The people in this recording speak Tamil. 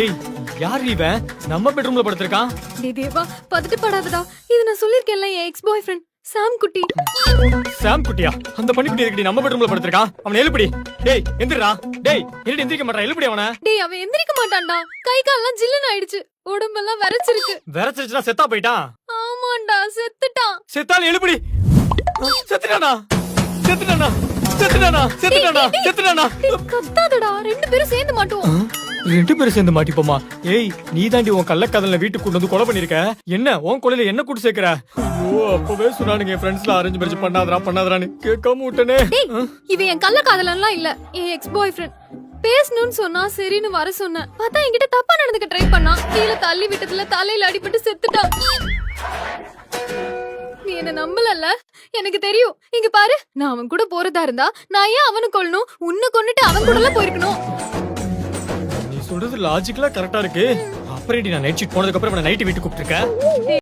ஏய் யார் இவன் நம்ம பெட்ரூம்ல படுத்திருக்கான்? டேய் தேவா பதட்டப்படாதடா. இது நான் சொல்லிருக்கேன்ல என் எக்ஸ் பாய் ஃப்ரெண்ட் சாம் குட்டி. சாம் குட்டியா? அந்த பன்னிக்குட்டி எதுக்குடி நம்ம பெட்ரூம்ல படுத்திருக்கான்? அவனை எழுப்புடி. டேய் எந்திரா. டேய் என்னடி எந்திரிக்க மாட்டா? எழுப்புடி அவனை. டேய் அவன் எந்திரிக்க மாட்டான்டா. கை கால்லாம் ஜில்லுன்னு ஆயிடுச்சு. உடம்பெல்லாம் விரைச்சிருக்கு. விரைச்சிருச்சுனா செத்தா போயிட்டான். ஆமாண்டா செத்துட்டான். செத்தால எழுப்புடி. செத்துட்டானா? செத்துட்டானா? செத்துட்டானா? செத்துட்டானா? செத்துட்டானா? டேய் கத்தாதடா. ரெண்டு பேரும் சேர்ந்து மாட்டோம். ரெண்டு பேரும் சேர்ந்து மாட்டிப்போமா? ஏய் நீ தாண்டி உன் கள்ளக்காதல வீட்டுக்கு கொண்டு வந்து கொலை பண்ணிருக்க. என்ன உன் கொலையில என்ன கூட்டு சேர்க்கிற? ஐயோ அப்பவே சொன்னானுங்க என் ஃப்ரெண்ட்ஸ்ல அரேஞ்ச் மேரேஜ் பண்ணாதரான்னு கேட்காம விட்டனே. டேய் இவன் என் கள்ள காதலன்லாம் இல்ல. என் எக்ஸ் பாய் ஃப்ரெண்ட். பேசணும்னு சொன்னா சரின்னு வர சொன்னேன். பார்த்தா என்கிட்ட தப்பா நடந்துக்க ட்ரை பண்ணா. கீழே தள்ளி விட்டதுல தலையில அடிபட்டு செத்துட்டான். நீ என்ன நம்பலல்ல? எனக்கு தெரியும். இங்க பாரு, நான் அவன் கூட போறதா இருந்தா நான் ஏன் அவனை கொல்லணும்? உன்னை கொன்னுட்டு அவன் கூட எல்லாம் போயிருக்கணும். நீ சொல்றது லாஜிக்கலா கரெக்டா இருக்கு. அப்புறம் நான் நைட் ஷீட் போனதுக்கு அப்புறம் நைட் வீட்டுக்கு கூப்பிட்டுருக்க.